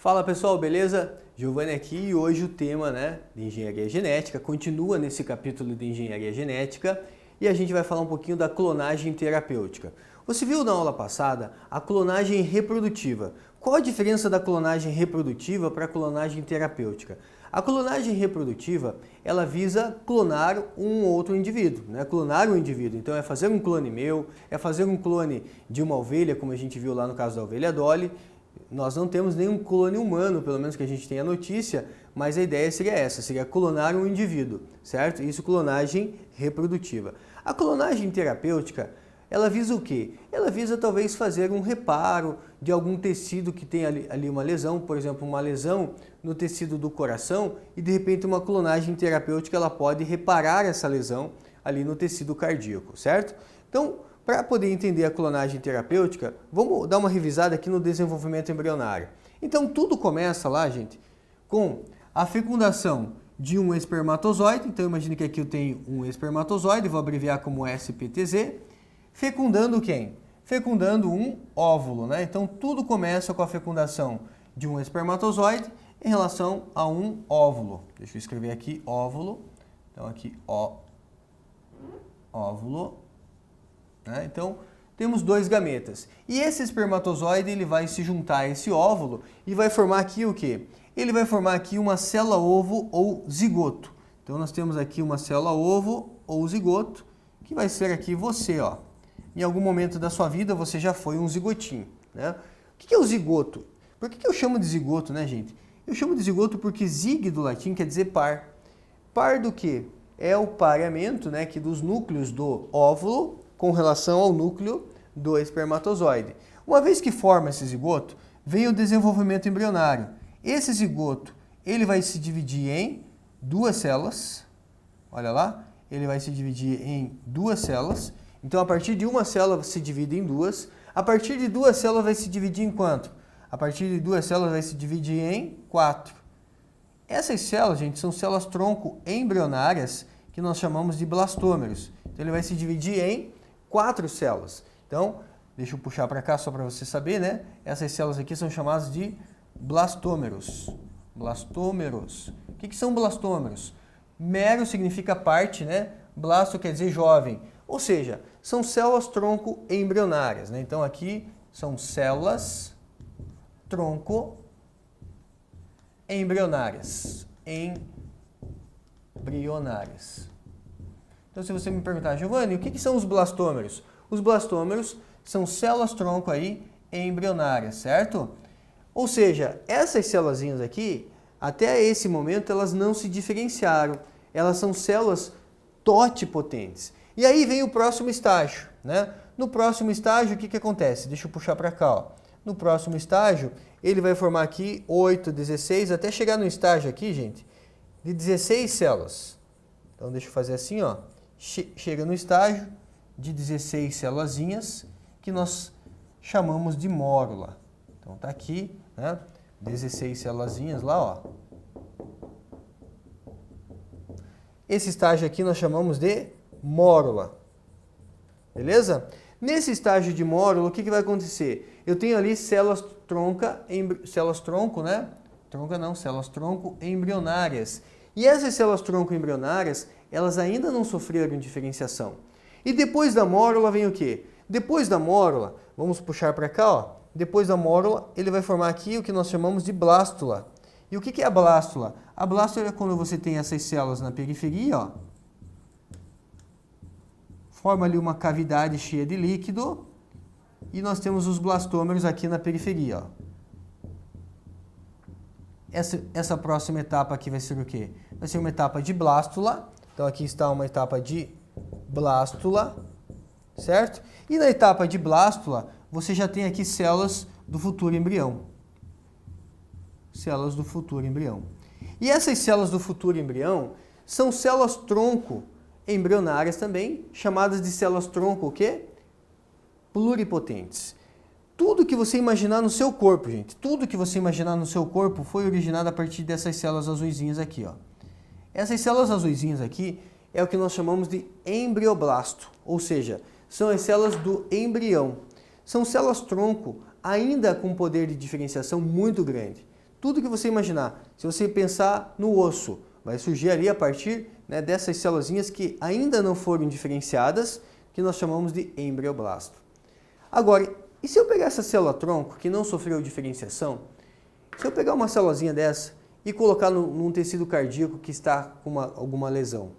Fala pessoal, beleza? Giovanni aqui e hoje o tema de engenharia genética continua nesse capítulo de engenharia genética e a gente vai falar um pouquinho da clonagem terapêutica. Você viu na aula passada a clonagem reprodutiva. Qual a diferença da clonagem reprodutiva para a clonagem terapêutica? A clonagem reprodutiva, ela visa clonar um outro indivíduo, clonar um indivíduo. Então é fazer um clone meu, é fazer um clone de uma ovelha, como a gente viu lá no caso da ovelha Dolly. Nós não temos nenhum clone humano, pelo menos que a gente tenha notícia, mas a ideia seria essa, seria clonar um indivíduo, certo? Isso, clonagem reprodutiva. A clonagem terapêutica, ela visa o quê? Ela visa talvez fazer um reparo de algum tecido que tem ali uma lesão, por exemplo, uma lesão no tecido do coração e de repente uma clonagem terapêutica ela pode reparar essa lesão ali no tecido cardíaco, certo? Então, para poder entender a clonagem terapêutica, vamos dar uma revisada aqui no desenvolvimento embrionário. Então, tudo começa lá, gente, com a fecundação de um espermatozoide. Então, imagine que aqui eu tenho um espermatozoide, vou abreviar como SPTZ, fecundando quem? Fecundando um óvulo, Então, tudo começa com a fecundação de um espermatozoide em relação a um óvulo. Deixa eu escrever aqui óvulo. Então, aqui óvulo. Então, temos dois gametas. E esse espermatozoide ele vai se juntar a esse óvulo e vai formar aqui o quê? Ele vai formar aqui uma célula-ovo ou zigoto. Então, nós temos aqui uma célula-ovo ou zigoto, que vai ser aqui você, ó. Em algum momento da sua vida, você já foi um zigotinho, O que é o zigoto? Por que eu chamo de zigoto, gente? Eu chamo de zigoto porque zig do latim quer dizer par. Par do quê? É o pareamento, que dos núcleos do óvulo com relação ao núcleo do espermatozoide. Uma vez que forma esse zigoto, vem o desenvolvimento embrionário. Esse zigoto, ele vai se dividir em duas células. Olha lá, ele vai se dividir em duas células. Então, a partir de uma célula se divide em duas. A partir de duas células vai se dividir em quanto? A partir de duas células vai se dividir em 4. Essas células, gente, são células tronco embrionárias que nós chamamos de blastômeros. Então, ele vai se dividir em 4 células. Então, deixa eu puxar para cá só para você saber, Essas células aqui são chamadas de blastômeros. Blastômeros. O que são blastômeros? Mero significa parte, Blasto quer dizer jovem. Ou seja, são células tronco embrionárias, Então, aqui são células tronco embrionárias. Embrionárias. Então, se você me perguntar, Giovanni, o que são os blastômeros? Os blastômeros são células tronco aí embrionárias, certo? Ou seja, essas células aqui, até esse momento, elas não se diferenciaram. Elas são células totipotentes. E aí vem o próximo estágio, No próximo estágio, o que acontece? Deixa eu puxar para cá, ó. No próximo estágio, ele vai formar aqui 8, 16, até chegar no estágio aqui, gente, de 16 células. Então, deixa eu fazer assim, ó. Chega no estágio de 16 célulazinhas, que nós chamamos de mórula. Então, tá aqui, 16 célulazinhas lá, ó. Esse estágio aqui nós chamamos de mórula. Beleza? Nesse estágio de mórula, o que vai acontecer? Eu tenho ali células tronco embrionárias. E essas células tronco embrionárias, elas ainda não sofreram diferenciação. E depois da mórula vem o quê? Depois da mórula, vamos puxar para cá, ó. Depois da mórula, ele vai formar aqui o que nós chamamos de blástula. E o que é a blástula? A blástula é quando você tem essas células na periferia, ó. Forma ali uma cavidade cheia de líquido. E nós temos os blastômeros aqui na periferia, ó. Essa próxima etapa aqui vai ser o quê? Vai ser uma etapa de blástula. Então, aqui está uma etapa de blástula, certo? E na etapa de blástula, você já tem aqui células do futuro embrião. Células do futuro embrião. E essas células do futuro embrião são células tronco embrionárias também, chamadas de células tronco o quê? Pluripotentes. Tudo que você imaginar no seu corpo, gente, tudo que você imaginar no seu corpo foi originado a partir dessas células azuisinhas aqui, ó. Essas células azuisinhas aqui é o que nós chamamos de embrioblasto, ou seja, são as células do embrião. São células tronco ainda com poder de diferenciação muito grande. tudo que você imaginar. Se você pensar no osso, vai surgir ali a partir, né, dessas células que ainda não foram diferenciadas, que nós chamamos de embrioblasto. Agora, e se eu pegar essa célula-tronco que não sofreu diferenciação, se eu pegar uma célulazinha dessa e colocar num tecido cardíaco que está com alguma lesão,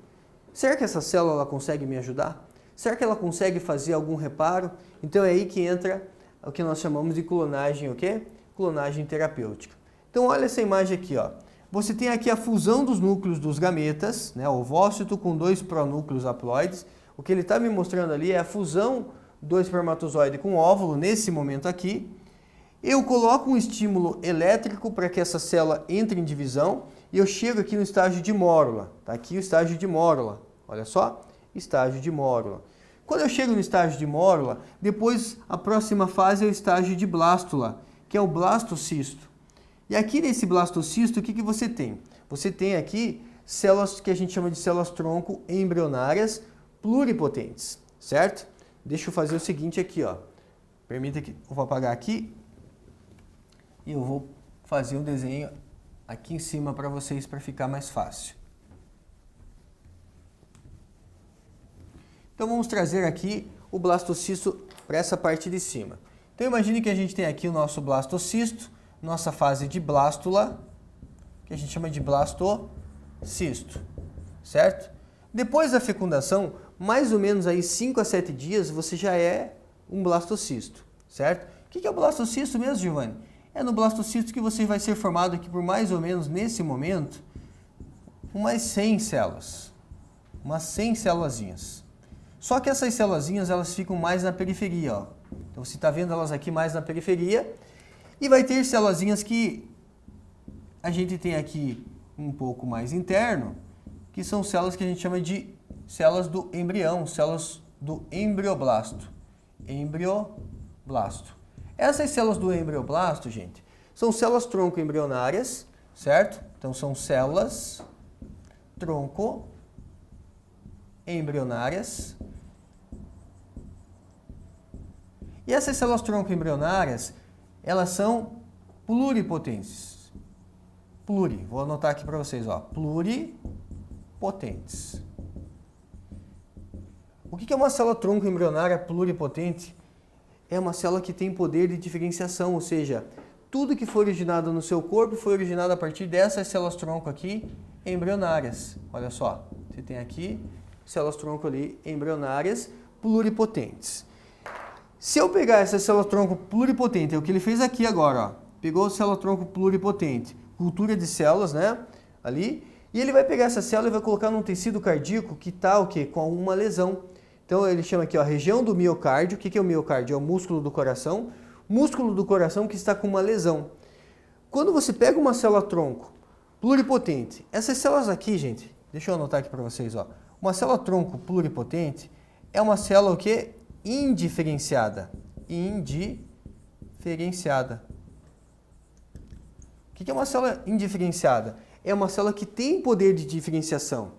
será que essa célula ela consegue me ajudar? Será que ela consegue fazer algum reparo? Então é aí que entra o que nós chamamos de clonagem, o quê? Clonagem terapêutica. Então olha essa imagem aqui, ó. Você tem aqui a fusão dos núcleos dos gametas, né, ovócito com 2 pronúcleos haploides. O que ele está me mostrando ali é a fusão do espermatozoide com o óvulo, nesse momento aqui. Eu coloco um estímulo elétrico para que essa célula entre em divisão e eu chego aqui no estágio de mórula. Está aqui o estágio de mórula. Olha só, estágio de mórula. Quando eu chego no estágio de mórula, depois a próxima fase é o estágio de blástula, que é o blastocisto. E aqui nesse blastocisto, o que você tem? Você tem aqui células que a gente chama de células-tronco embrionárias pluripotentes, certo? Deixa eu fazer o seguinte aqui, ó. Permita que eu vou apagar aqui e eu vou fazer um desenho aqui em cima para vocês para ficar mais fácil. Então vamos trazer aqui o blastocisto para essa parte de cima. Então imagine que a gente tem aqui o nosso blastocisto, nossa fase de blástula, que a gente chama de blastocisto, certo? Depois da fecundação, mais ou menos aí 5 a 7 dias, você já é um blastocisto, certo? O que é o blastocisto mesmo, Giovanni? É no blastocisto que você vai ser formado aqui por mais ou menos, nesse momento, umas 100 células. Umas 100 célulazinhas. Só que essas célulazinhas, elas ficam mais na periferia, ó. Então você está vendo elas aqui mais na periferia. E vai ter célulazinhas que a gente tem aqui um pouco mais interno, que são células que a gente chama de células do embrião, células do embrioblasto. Embrioblasto. Essas células do embrioblasto, gente, são células tronco embrionárias, certo? Então são células tronco embrionárias. E essas células tronco embrionárias, elas são pluripotentes. Vou anotar aqui para vocês, ó. Pluripotentes. O que é uma célula tronco embrionária pluripotente? É uma célula que tem poder de diferenciação, ou seja, tudo que foi originado no seu corpo foi originado a partir dessas células tronco aqui embrionárias. Olha só, você tem aqui células tronco ali embrionárias pluripotentes. Se eu pegar essa célula-tronco pluripotente, é o que ele fez aqui agora, ó. Pegou a célula-tronco pluripotente, cultura de células, né, ali, e ele vai pegar essa célula e vai colocar num tecido cardíaco que está o quê? Com uma lesão. Então ele chama aqui, ó, a região do miocárdio. O que é o miocárdio? É o músculo do coração. Músculo do coração que está com uma lesão. Quando você pega uma célula-tronco pluripotente, essas células aqui, gente, deixa eu anotar aqui para vocês, ó. Uma célula-tronco pluripotente é uma célula o quê? Indiferenciada. Indiferenciada. O que é uma célula indiferenciada? É uma célula que tem poder de diferenciação.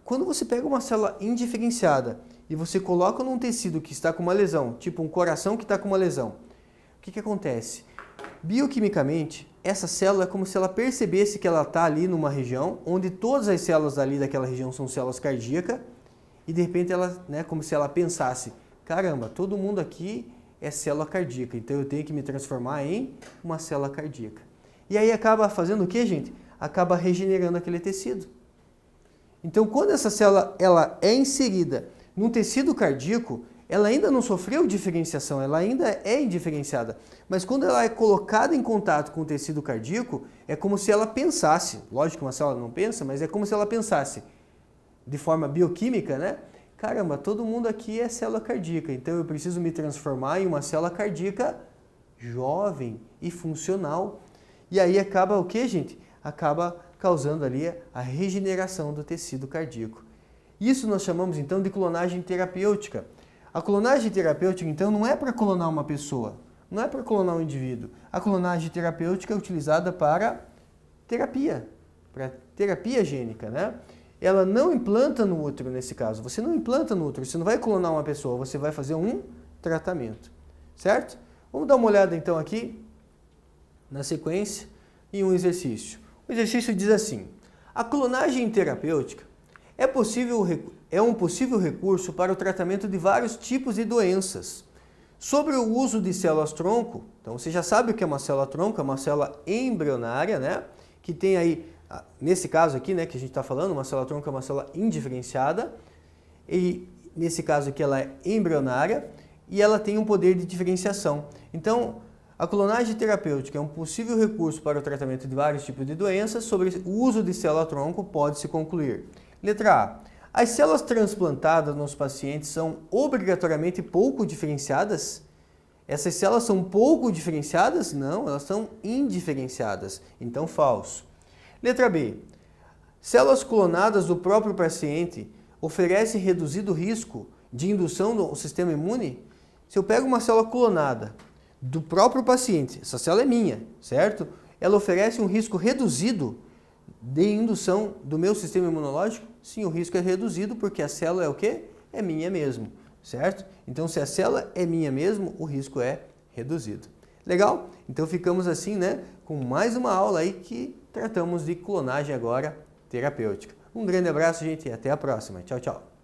Quando você pega uma célula indiferenciada e você coloca num tecido que está com uma lesão, tipo um coração que está com uma lesão, o que acontece? Bioquimicamente, essa célula é como se ela percebesse que ela está ali numa região onde todas as células ali daquela região são células cardíacas e de repente ela, né, como se ela pensasse: caramba, todo mundo aqui é célula cardíaca, então eu tenho que me transformar em uma célula cardíaca. E aí acaba fazendo o que, gente? Acaba regenerando aquele tecido. Então, quando essa célula ela é inserida num tecido cardíaco, ela ainda não sofreu diferenciação, ela ainda é indiferenciada. Mas quando ela é colocada em contato com o tecido cardíaco, é como se ela pensasse, lógico que uma célula não pensa, mas é como se ela pensasse de forma bioquímica, né? Caramba, todo mundo aqui é célula cardíaca, então eu preciso me transformar em uma célula cardíaca jovem e funcional. E aí acaba o que, gente? Acaba causando ali a regeneração do tecido cardíaco. Isso nós chamamos então de clonagem terapêutica. A clonagem terapêutica então não é para clonar uma pessoa, não é para clonar um indivíduo. A clonagem terapêutica é utilizada para terapia gênica, né? Ela não implanta no útero nesse caso. Você não implanta no útero, você não vai clonar uma pessoa, você vai fazer um tratamento, certo? Vamos dar uma olhada então aqui na sequência em um exercício. O exercício diz assim: a clonagem terapêutica é um possível recurso para o tratamento de vários tipos de doenças. Sobre o uso de células-tronco, então você já sabe o que é uma célula-tronco, é uma célula embrionária, né? Que tem aí, nesse caso aqui, né, que a gente está falando, uma célula-tronco é uma célula indiferenciada, e nesse caso aqui ela é embrionária, e ela tem um poder de diferenciação. Então, a clonagem terapêutica é um possível recurso para o tratamento de vários tipos de doenças. Sobre o uso de célula-tronco, pode-se concluir. Letra A. As células transplantadas nos pacientes são obrigatoriamente pouco diferenciadas? Essas células são pouco diferenciadas? Não, elas são indiferenciadas. Então, falso. Letra B. Células clonadas do próprio paciente oferecem reduzido risco de indução no sistema imune? Se eu pego uma célula clonada do próprio paciente, essa célula é minha, certo? Ela oferece um risco reduzido de indução do meu sistema imunológico? Sim, o risco é reduzido porque a célula é o quê? É minha mesmo, certo? Então, se a célula é minha mesmo, o risco é reduzido. Legal? Então, ficamos assim, né, com mais uma aula aí que tratamos de clonagem agora terapêutica. Um grande abraço, gente, e até a próxima. Tchau, tchau.